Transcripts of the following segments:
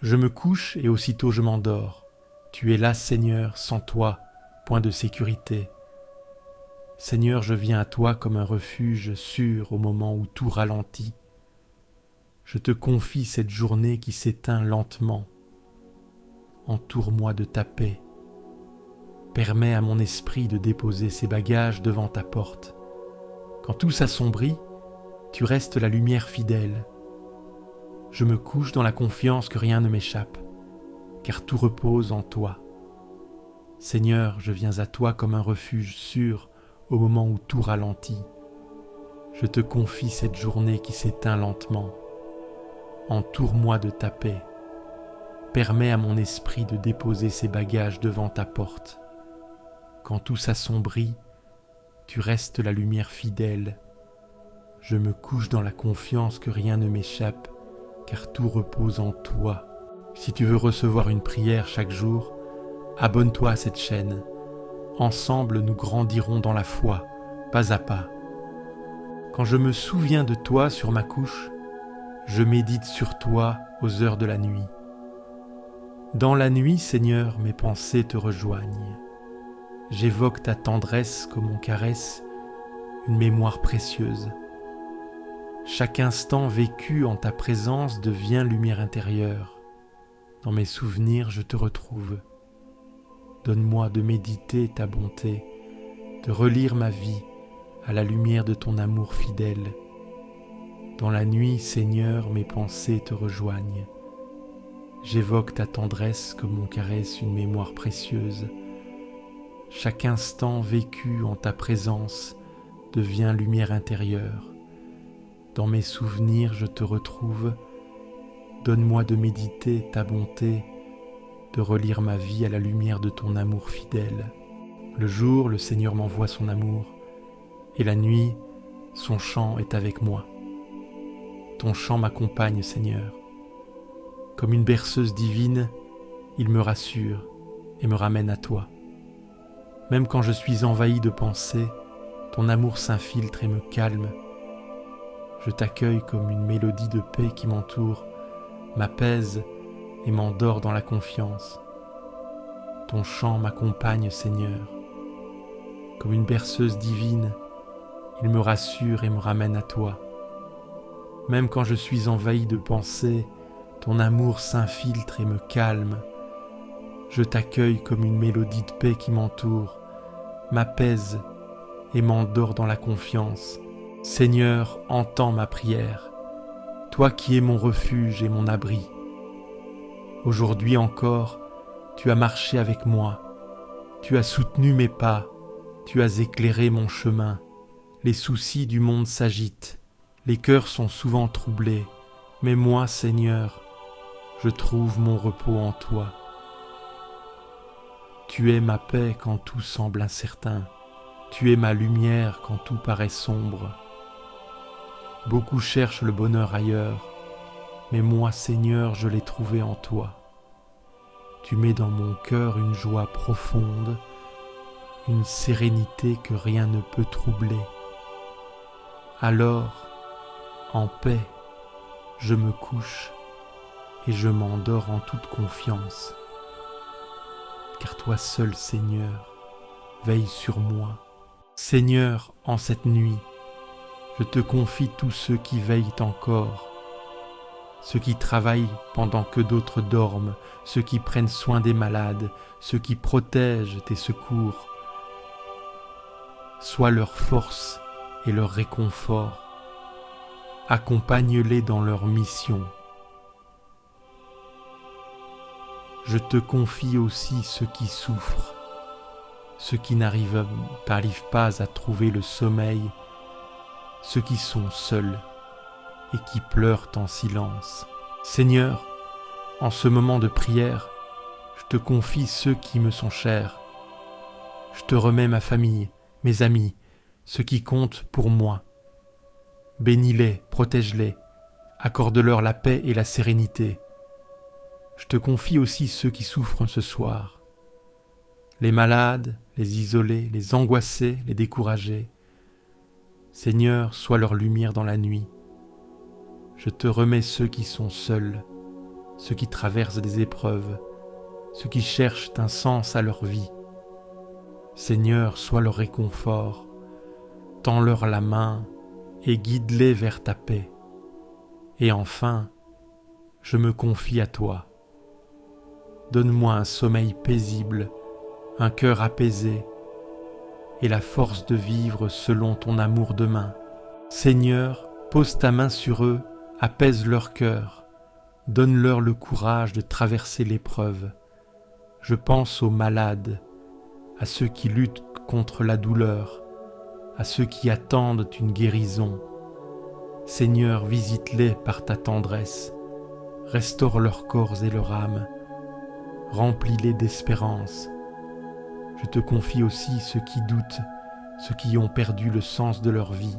Je me couche et aussitôt je m'endors. Tu es là, Seigneur, sans toi, point de sécurité. Seigneur, je viens à toi comme un refuge sûr au moment où tout ralentit. Je te confie cette journée qui s'éteint lentement. Entoure-moi de ta paix. Permets à mon esprit de déposer ses bagages devant ta porte. Quand tout s'assombrit, tu restes la lumière fidèle. Je me couche dans la confiance que rien ne m'échappe, car tout repose en toi. Seigneur, je viens à toi comme un refuge sûr au moment où tout ralentit. Je te confie cette journée qui s'éteint lentement. Entoure-moi de ta paix. Permets à mon esprit de déposer ses bagages devant ta porte. Quand tout s'assombrit, tu restes la lumière fidèle. Je me couche dans la confiance que rien ne m'échappe, car tout repose en toi. Si tu veux recevoir une prière chaque jour, abonne-toi à cette chaîne. Ensemble, nous grandirons dans la foi, pas à pas. Quand je me souviens de toi sur ma couche, je médite sur toi aux heures de la nuit. Dans la nuit, Seigneur, mes pensées te rejoignent. J'évoque ta tendresse comme on caresse une mémoire précieuse. Chaque instant vécu en ta présence devient lumière intérieure. Dans mes souvenirs, je te retrouve. Donne-moi de méditer ta bonté, de relire ma vie à la lumière de ton amour fidèle. Dans la nuit, Seigneur, mes pensées te rejoignent. J'évoque ta tendresse comme on caresse une mémoire précieuse. Chaque instant vécu en ta présence devient lumière intérieure. Dans mes souvenirs, je te retrouve. Donne-moi de méditer ta bonté, de relire ma vie à la lumière de ton amour fidèle. Le jour, le Seigneur m'envoie son amour, et la nuit, son chant est avec moi. Ton chant m'accompagne, Seigneur. Comme une berceuse divine, il me rassure et me ramène à toi. Même quand je suis envahi de pensées, ton amour s'infiltre et me calme. Je t'accueille comme une mélodie de paix qui m'entoure, m'apaise et m'endort dans la confiance. Ton chant m'accompagne, Seigneur. Comme une berceuse divine, il me rassure et me ramène à toi. Même quand je suis envahi de pensées, ton amour s'infiltre et me calme. Je t'accueille comme une mélodie de paix qui m'entoure, m'apaise et m'endort dans la confiance. Seigneur, entends ma prière, toi qui es mon refuge et mon abri. Aujourd'hui encore, tu as marché avec moi, tu as soutenu mes pas, tu as éclairé mon chemin. Les soucis du monde s'agitent, les cœurs sont souvent troublés, mais moi, Seigneur, je trouve mon repos en toi. Tu es ma paix quand tout semble incertain, tu es ma lumière quand tout paraît sombre. Beaucoup cherchent le bonheur ailleurs, mais moi, Seigneur, je l'ai trouvé en toi. Tu mets dans mon cœur une joie profonde, une sérénité que rien ne peut troubler. Alors, en paix, je me couche et je m'endors en toute confiance. Car toi seul, Seigneur, veille sur moi. Seigneur, en cette nuit, je te confie tous ceux qui veillent encore, ceux qui travaillent pendant que d'autres dorment, ceux qui prennent soin des malades, ceux qui protègent tes secours. Sois leur force et leur réconfort. Accompagne-les dans leur mission. Je te confie aussi ceux qui souffrent, ceux qui n'arrivent pas à trouver le sommeil, ceux qui sont seuls et qui pleurent en silence. Seigneur, en ce moment de prière, je te confie ceux qui me sont chers. Je te remets ma famille, mes amis, ceux qui comptent pour moi. Bénis-les, protège-les, accorde-leur la paix et la sérénité. Je te confie aussi ceux qui souffrent ce soir. Les malades, les isolés, les angoissés, les découragés. Seigneur, sois leur lumière dans la nuit. Je te remets ceux qui sont seuls. ceux qui traversent des épreuves, ceux qui cherchent un sens à leur vie. Seigneur, sois leur réconfort, tends-leur la main et guide-les vers ta paix. Et enfin, je me confie à toi. Donne-moi un sommeil paisible, un cœur apaisé et la force de vivre selon ton amour demain. Seigneur, pose ta main sur eux, apaise leur cœur, donne-leur le courage de traverser l'épreuve. Je pense aux malades, à ceux qui luttent contre la douleur, à ceux qui attendent une guérison. Seigneur, visite-les par ta tendresse, restaure leurs corps et leur âme, remplis-les d'espérance. Je te confie aussi ceux qui doutent, ceux qui ont perdu le sens de leur vie,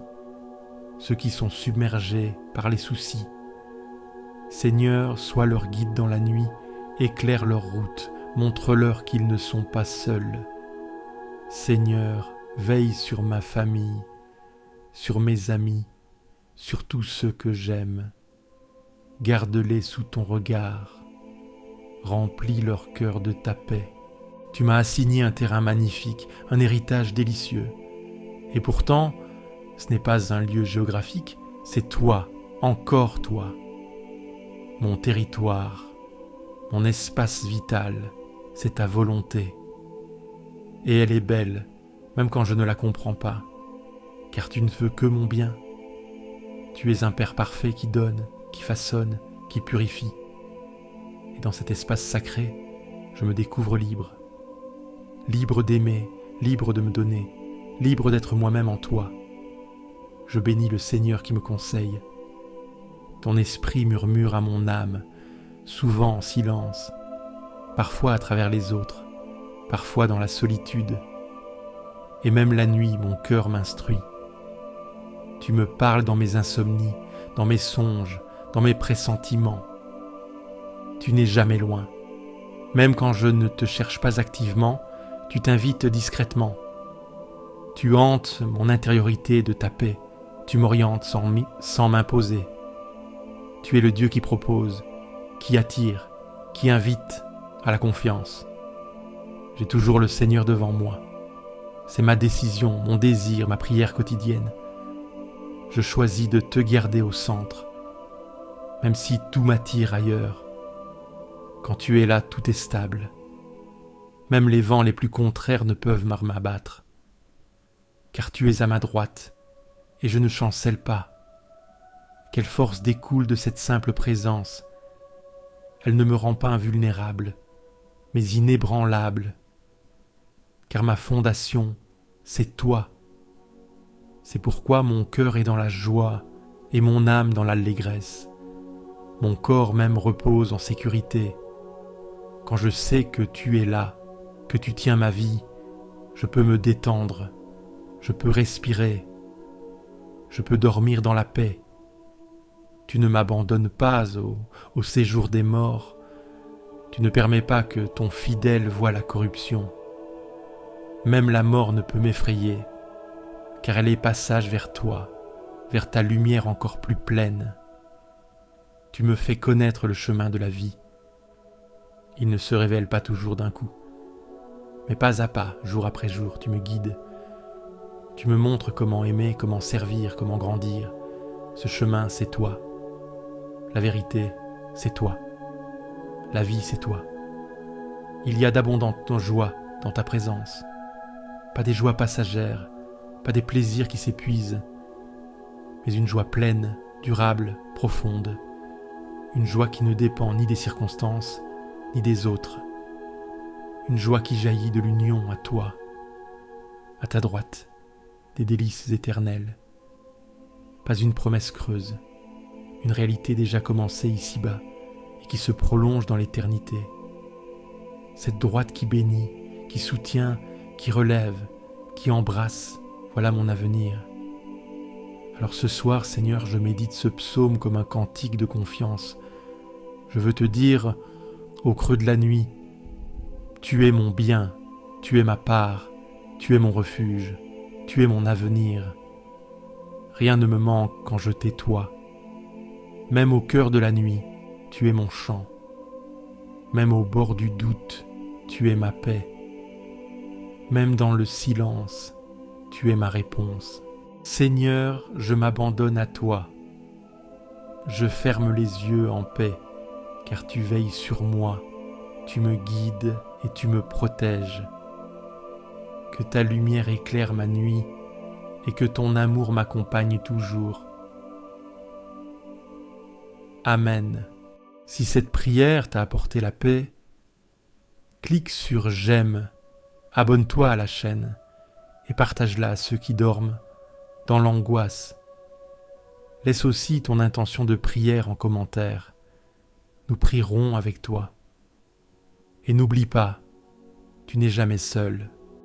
ceux qui sont submergés par les soucis. Seigneur, sois leur guide dans la nuit, éclaire leur route, montre-leur qu'ils ne sont pas seuls. Seigneur, veille sur ma famille, sur mes amis, sur tous ceux que j'aime. Garde-les sous ton regard, remplis leur cœur de ta paix. Tu m'as assigné un terrain magnifique, un héritage délicieux. Et pourtant, ce n'est pas un lieu géographique, c'est toi, encore toi. Mon territoire, mon espace vital, c'est ta volonté. Et elle est belle, même quand je ne la comprends pas, car tu ne veux que mon bien. Tu es un Père parfait qui donne, qui façonne, qui purifie. Et dans cet espace sacré, je me découvre libre. Libre d'aimer, libre de me donner, libre d'être moi-même en toi. Je bénis le Seigneur qui me conseille. Ton esprit murmure à mon âme, souvent en silence, parfois à travers les autres, parfois dans la solitude. Et même la nuit, mon cœur m'instruit. Tu me parles dans mes insomnies, dans mes songes, dans mes pressentiments. Tu n'es jamais loin. Même quand je ne te cherche pas activement, tu t'invites discrètement. Tu hantes mon intériorité de ta paix. Tu m'orientes sans m'imposer. Tu es le Dieu qui propose, qui attire, qui invite à la confiance. J'ai toujours le Seigneur devant moi. C'est ma décision, mon désir, ma prière quotidienne. Je choisis de te garder au centre, même si tout m'attire ailleurs. Quand tu es là, tout est stable. Même les vents les plus contraires ne peuvent m'abattre. Car tu es à ma droite, et je ne chancelle pas. Quelle force découle de cette simple présence. Elle ne me rend pas invulnérable, mais inébranlable. Car ma fondation, c'est toi. C'est pourquoi mon cœur est dans la joie et mon âme dans l'allégresse. Mon corps même repose en sécurité. Quand je sais que tu es là, que tu tiens ma vie, je peux me détendre, je peux respirer, je peux dormir dans la paix. Tu ne m'abandonnes pas au séjour des morts. Tu ne permets pas que ton fidèle voie la corruption. Même la mort ne peut m'effrayer, car elle est passage vers toi, vers ta lumière encore plus pleine. Tu me fais connaître le chemin de la vie. Il ne se révèle pas toujours d'un coup, mais pas à pas, jour après jour, tu me guides. Tu me montres comment aimer, comment servir, comment grandir. Ce chemin, c'est toi. La vérité, c'est toi. La vie, c'est toi. Il y a d'abondantes joies dans ta présence. Pas des joies passagères, pas des plaisirs qui s'épuisent, mais une joie pleine, durable, profonde. Une joie qui ne dépend ni des circonstances, ni des autres. Une joie qui jaillit de l'union à toi, à ta droite, des délices éternelles. Pas une promesse creuse, une réalité déjà commencée ici-bas et qui se prolonge dans l'éternité. Cette droite qui bénit, qui soutient, qui relève, qui embrasse, voilà mon avenir. Alors ce soir, Seigneur, je médite ce psaume comme un cantique de confiance. Je veux te dire, au creux de la nuit, tu es mon bien, tu es ma part, tu es mon refuge, tu es mon avenir. Rien ne me manque quand je t'ai toi. Même au cœur de la nuit, tu es mon chant, Même au bord du doute, tu es ma paix. Même dans le silence, tu es ma réponse. Seigneur, je m'abandonne à toi. Je ferme les yeux en paix, car tu veilles sur moi, tu me guides et tu me protèges. Que ta lumière éclaire ma nuit et que ton amour m'accompagne toujours. Amen. Si cette prière t'a apporté la paix, clique sur j'aime, abonne-toi à la chaîne et partage-la à ceux qui dorment dans l'angoisse. Laisse aussi ton intention de prière en commentaire. Nous prierons avec toi. Et n'oublie pas, tu n'es jamais seul.